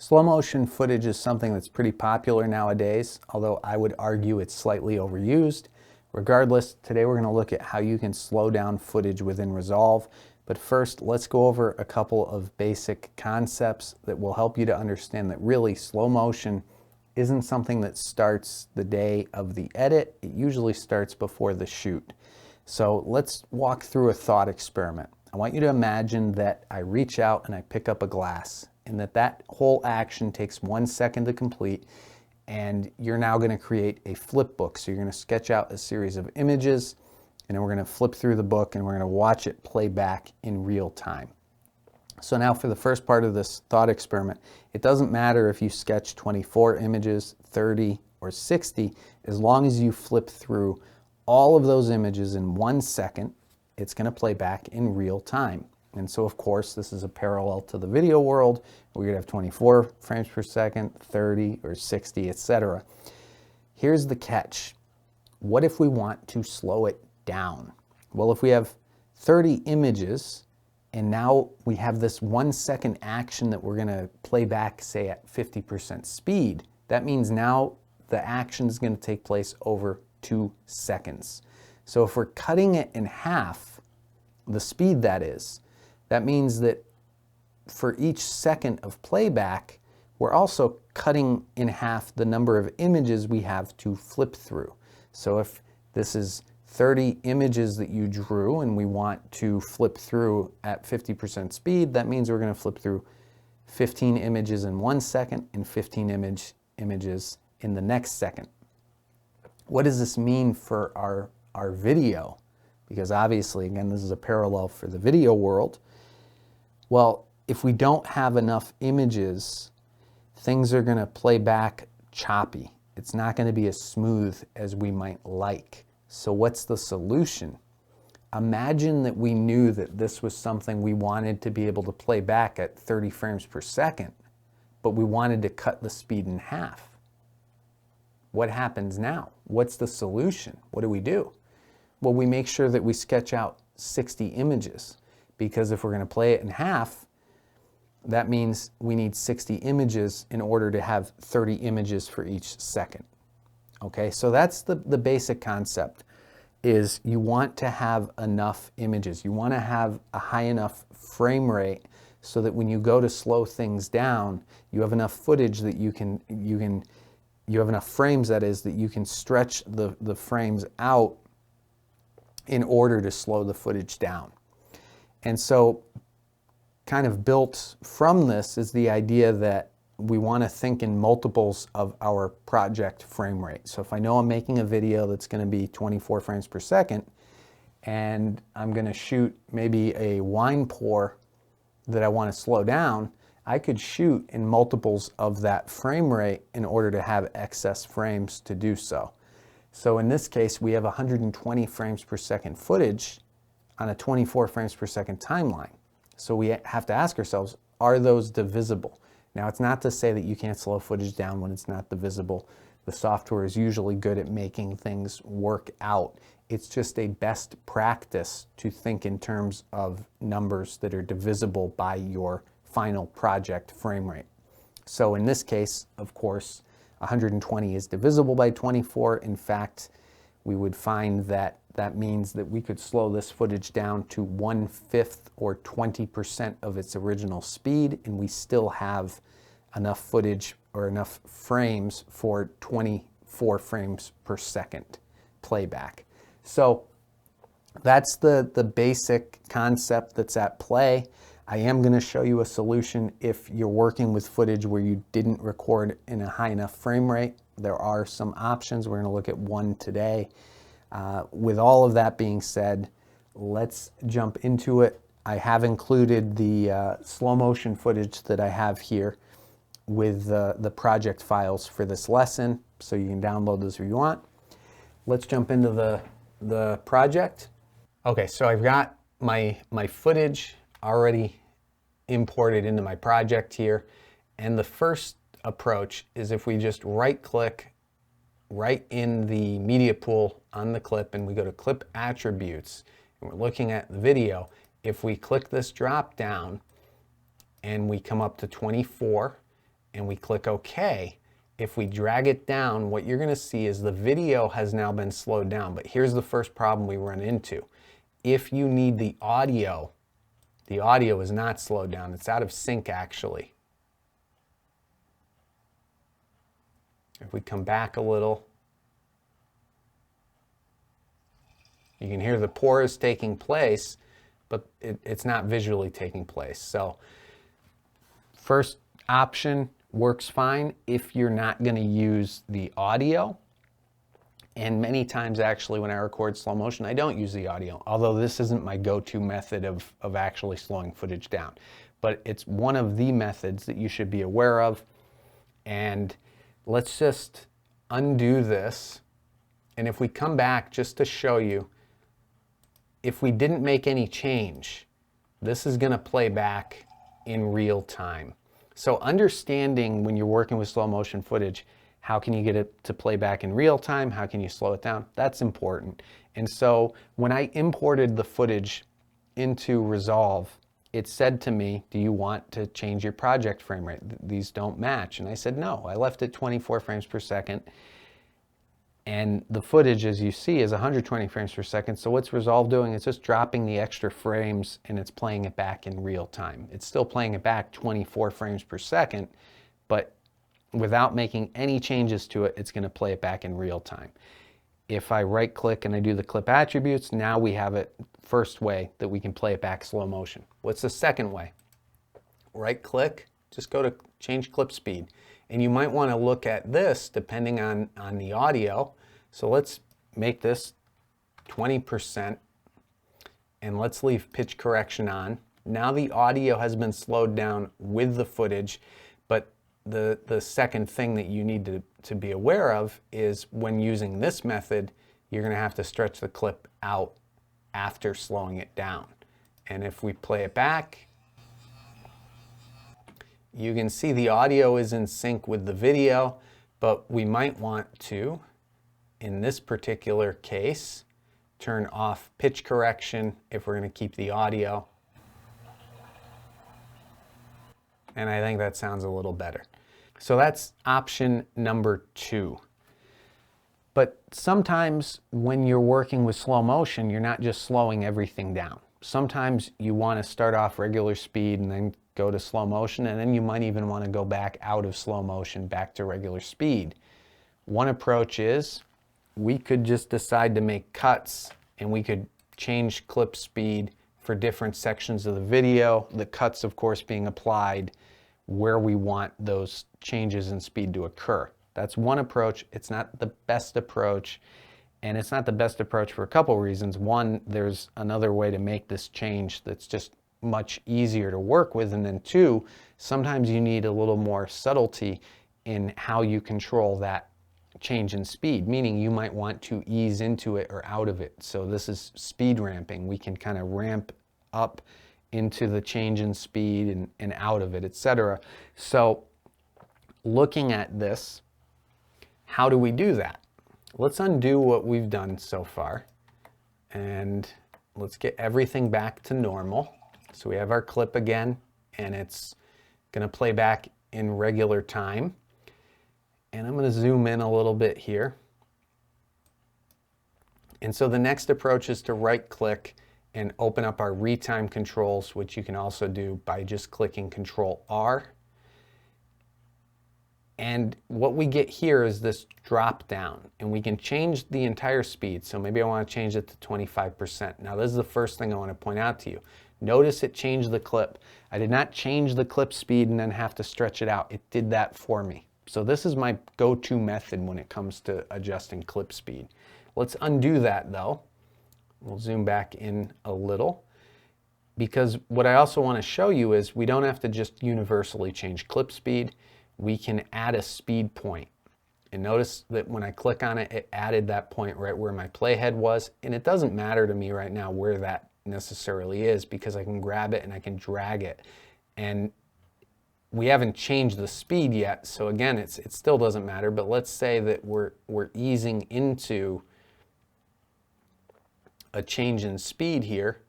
Slow motion footage is something that's pretty popular nowadays, although I would argue it's slightly overused. Regardless, today we're going to look at how you can slow down footage within Resolve. But first, let's go over a couple of basic concepts that will help you to understand that really slow motion isn't something that starts the day of the edit. It usually starts before the shoot. So let's walk through a thought experiment. I want you to imagine that I reach out and I pick up a glass, and that whole action takes 1 second to complete, and you're now going to create a flip book. So you're going to sketch out a series of images, and then we're going to flip through the book and we're going to watch it play back in real time. So now for the first part of this thought experiment, it doesn't matter if you sketch 24 images, 30, or 60, as long as you flip through all of those images in 1 second, it's going to play back in real time. And so, of course, this is a parallel to the video world. We're going to have 24 frames per second, 30 or 60, etc. Here's the catch. What if we want to slow it down? Well, if we have 30 images and now we have this 1 second action that we're going to play back, say, at 50% speed, that means now the action is going to take place over 2 seconds. So if we're cutting it in half, the speed that is, that means that for each second of playback, we're also cutting in half the number of images we have to flip through. So if this is 30 images that you drew and we want to flip through at 50% speed, that means we're going to flip through 15 images in 1 second and 15 images in the next second. What does this mean for our video? Because obviously, again, this is a parallel for the video world. Well, if we don't have enough images, things are going to play back choppy. It's not going to be as smooth as we might like. So what's the solution? Imagine that we knew that this was something we wanted to be able to play back at 30 frames per second, but we wanted to cut the speed in half. What happens now? What's the solution? What do? Well, we make sure that we sketch out 60 images, because if we're going to play it in half, that means we need 60 images in order to have 30 images for each second. Okay, so that's the basic concept, is you want to have enough images. You want to have a high enough frame rate so that when you go to slow things down, you have enough footage that you have enough frames, that is, that you can stretch the frames out in order to slow the footage down. And so kind of built from this is the idea that we want to think in multiples of our project frame rate. So if I know I'm making a video that's going to be 24 frames per second, and I'm going to shoot maybe a wine pour that I want to slow down, I could shoot in multiples of that frame rate in order to have excess frames to do so. So in this case, we have 120 frames per second footage on a 24 frames per second timeline. So we have to ask ourselves, are those divisible? Now, it's not to say that you can't slow footage down when it's not divisible. The software is usually good at making things work out. It's just a best practice to think in terms of numbers that are divisible by your final project frame rate. So in this case, of course, 120 is divisible by 24. In fact, we would find that that means that we could slow this footage down to 1/5 or 20% of its original speed, and we still have enough footage or enough frames for 24 frames per second playback. So that's the basic concept that's at play. I am going to show you a solution if you're working with footage where you didn't record in a high enough frame rate. There are some options. We're going to look at one today. With all of that being said, let's jump into it. I have included the slow motion footage that I have here with the project files for this lesson, so you can download those if you want. Let's jump into the project. Okay, so I've got my footage already imported into my project here, and the first approach is if we just right-click right in the media pool on the clip and we go to clip attributes and we're looking at the video. If we click this drop down and we come up to 24 and we click OK, if we drag it down, what you're going to see is the video has now been slowed down. But here's the first problem we run into. If you need the audio is not slowed down. It's out of sync, actually. If we come back a little, you can hear the pour is taking place, but it's not visually taking place. So first option works fine if you're not going to use the audio. And many times, actually, when I record slow motion, I don't use the audio, although this isn't my go-to method of actually slowing footage down. But it's one of the methods that you should be aware of. And let's just undo this. And if we come back just to show you, if we didn't make any change, this is going to play back in real time. So understanding when you're working with slow motion footage, how can you get it to play back in real time? How can you slow it down? That's important. And so when I imported the footage into Resolve, it said to me, do you want to change your project frame rate? These don't match. And I said, no, I left it 24 frames per second. And the footage, as you see, is 120 frames per second. So what's Resolve doing? It's just dropping the extra frames and it's playing it back in real time. It's still playing it back 24 frames per second, but without making any changes to it, it's going to play it back in real time. If I right click and I do the clip attributes, now we have it first way that we can play it back slow motion. What's the second way? Right click, just go to change clip speed. And you might want to look at this depending on the audio. So let's make this 20% and let's leave pitch correction on. Now the audio has been slowed down with the footage, but the second thing that you need to be aware of is when using this method, you're going to have to stretch the clip out after slowing it down. And if we play it back, you can see the audio is in sync with the video, but we might want to, in this particular case, turn off pitch correction if we're going to keep the audio. And I think that sounds a little better. So that's option number 2. But sometimes when you're working with slow motion, you're not just slowing everything down. Sometimes you want to start off regular speed and then go to slow motion, and then you might even want to go back out of slow motion back to regular speed. One approach is we could just decide to make cuts and we could change clip speed for different sections of the video, the cuts of course being applied where we want those changes in speed to occur. That's one approach. It's not the best approach, and it's not the best approach for a couple reasons. One, there's another way to make this change that's just much easier to work with, and then two, sometimes you need a little more subtlety in how you control that change in speed, meaning you might want to ease into it or out of it. So this is speed ramping. We can kind of ramp up into the change in speed and out of it, etc. So looking at this, how do we do that? Let's undo what we've done so far and let's get everything back to normal. So we have our clip again and it's going to play back in regular time. And I'm going to zoom in a little bit here. And so the next approach is to right click and open up our retime controls, which you can also do by just clicking Control R. And what we get here is this drop down, and we can change the entire speed. So maybe I want to change it to 25%. Now this is the first thing I want to point out to you. Notice it changed the clip. I did not change the clip speed and then have to stretch it out. It did that for me. So this is my go-to method when it comes to adjusting clip speed. Let's undo that though. We'll zoom back in a little, because what I also want to show you is we don't have to just universally change clip speed. We can add a speed point. And notice that when I click on it, it added that point right where my playhead was. And it doesn't matter to me right now where that necessarily is, because I can grab it and I can drag it. And we haven't changed the speed yet. So again, it still doesn't matter. But let's say that we're easing into a change in speed here.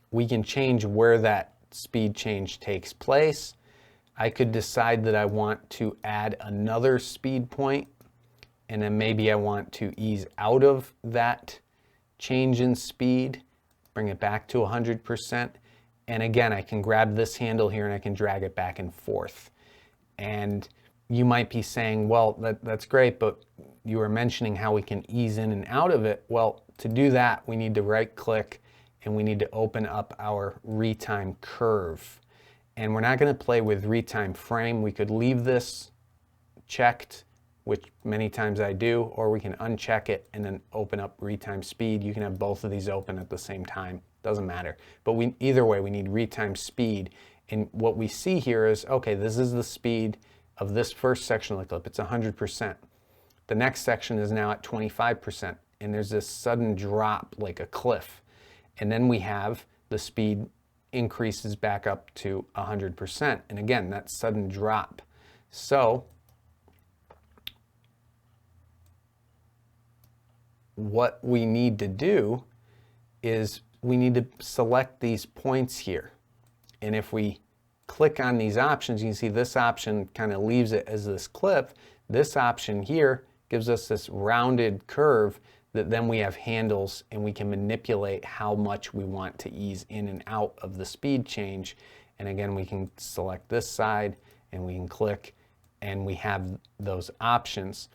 We can change where that speed change takes place. I could decide that I want to add another speed point, and then maybe I want to ease out of that change in speed, bring it back to 100%. And again, I can grab this handle here and I can drag it back and forth. And you might be saying, well, that's great, but you were mentioning how we can ease in and out of it. Well, to do that, we need to right click and we need to open up our retime curve. And we're not going to play with retime frame. We could leave this checked, which many times I do, or we can uncheck it and then open up retime speed. You can have both of these open at the same time. Doesn't matter. But either way, we need retime speed. And what we see here is, okay, this is the speed of this first section of the clip. It's 100%. The next section is now at 25%. And there's this sudden drop like a cliff. And then we have the speed increases back up to 100%. And again, that sudden drop. So what we need to do is we need to select these points here. And if we click on these options, you can see this option kind of leaves it as this clip. This option here gives us this rounded curve that then we have handles and we can manipulate how much we want to ease in and out of the speed change. And again, we can select this side and we can click and we have those options.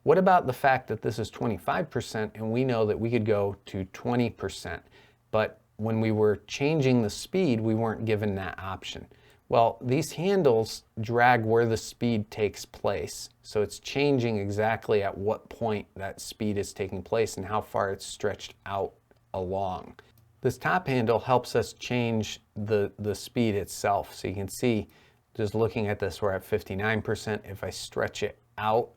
What about the fact that this is 25% and we know that we could go to 20%, but when we were changing the speed, we weren't given that option. Well, these handles drag where the speed takes place. So it's changing exactly at what point that speed is taking place and how far it's stretched out along. This top handle helps us change the speed itself. So you can see, just looking at this, we're at 59%. If I stretch it out,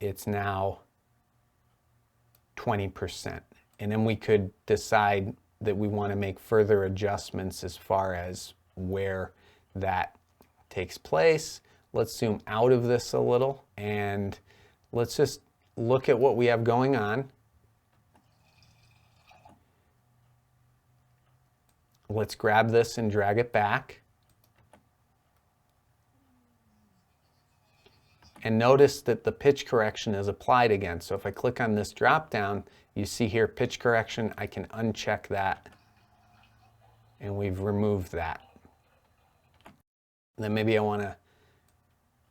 it's now 20%. And then we could decide that we want to make further adjustments as far as where that takes place. Let's zoom out of this a little and let's just look at what we have going on. Let's grab this and drag it back. And notice that the pitch correction is applied again. So if I click on this drop down, you see here pitch correction. I can uncheck that and we've removed that. And then maybe I want to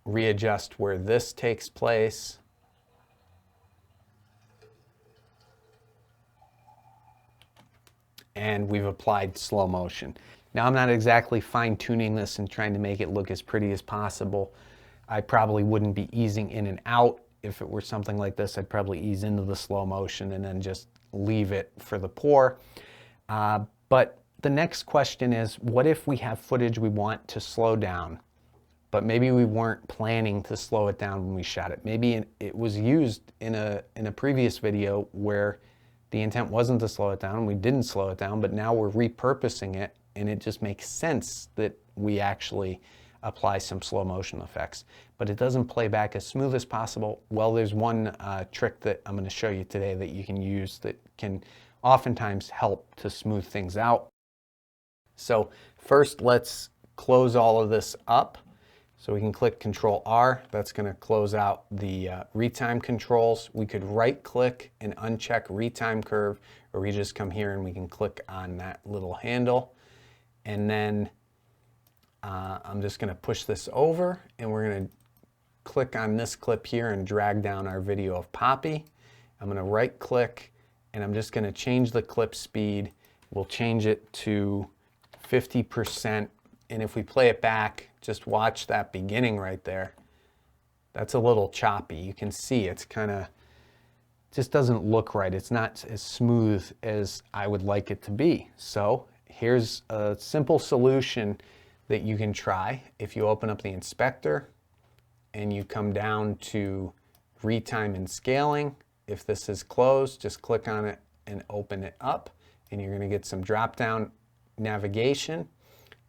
readjust where this takes place. And we've applied slow motion. Now I'm not exactly fine-tuning this and trying to make it look as pretty as possible. I probably wouldn't be easing in and out. If it were something like this, I'd probably ease into the slow motion and then just leave it for the pour. But the next question is, what if we have footage we want to slow down, but maybe we weren't planning to slow it down when we shot it? Maybe it was used in a previous video where the intent wasn't to slow it down, and we didn't slow it down, but now we're repurposing it, and it just makes sense that we actually apply some slow motion effects. But it doesn't play back as smooth as possible. Well, there's one trick that I'm going to show you today that you can use that can oftentimes help to smooth things out. So first, let's close all of this up. So we can click Control R. That's going to close out the retime controls. We could right click and uncheck retime curve, or we just come here and we can click on that little handle. And then I'm just going to push this over and we're going to click on this clip here and drag down our video of Poppy. I'm going to right click and I'm just going to change the clip speed. We'll change it to 50%. And if we play it back, just watch that beginning right there. That's a little choppy. You can see it's kind of, just doesn't look right. It's not as smooth as I would like it to be. So here's a simple solution that you can try. If you open up the inspector and you come down to retime and scaling, if this is closed, just click on it and open it up, and you're going to get some drop down navigation,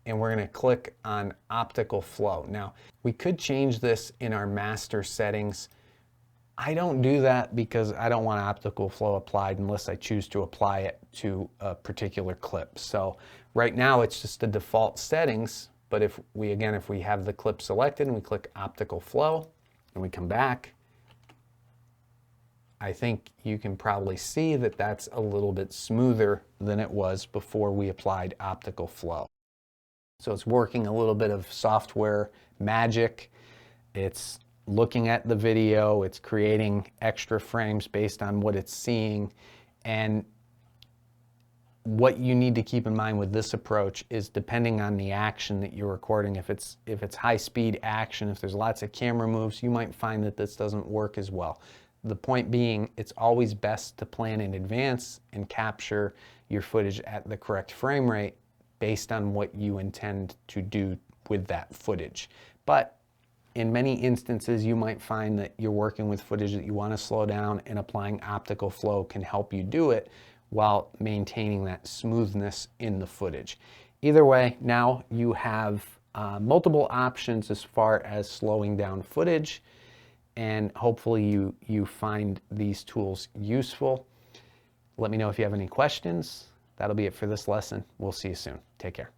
and we're going to click on optical flow. Now, we could change this in our master settings. I don't do that because I don't want optical flow applied unless I choose to apply it to a particular clip. So right now it's just the default settings, But if we have the clip selected and we click optical flow and we come back, I think you can probably see that that's a little bit smoother than it was before we applied optical flow. So it's working a little bit of software magic. It's looking at the video, it's creating extra frames based on what it's seeing. And what you need to keep in mind with this approach is, depending on the action that you're recording, if it's high speed action, if there's lots of camera moves, you might find that this doesn't work as well. The point being, it's always best to plan in advance and capture your footage at the correct frame rate based on what you intend to do with that footage. But in many instances, you might find that you're working with footage that you want to slow down, and applying optical flow can help you do it while maintaining that smoothness in the footage. Either way, now you have multiple options as far as slowing down footage, and hopefully you find these tools useful. Let me know if you have any questions. That'll be it for this lesson. We'll see you soon. Take care.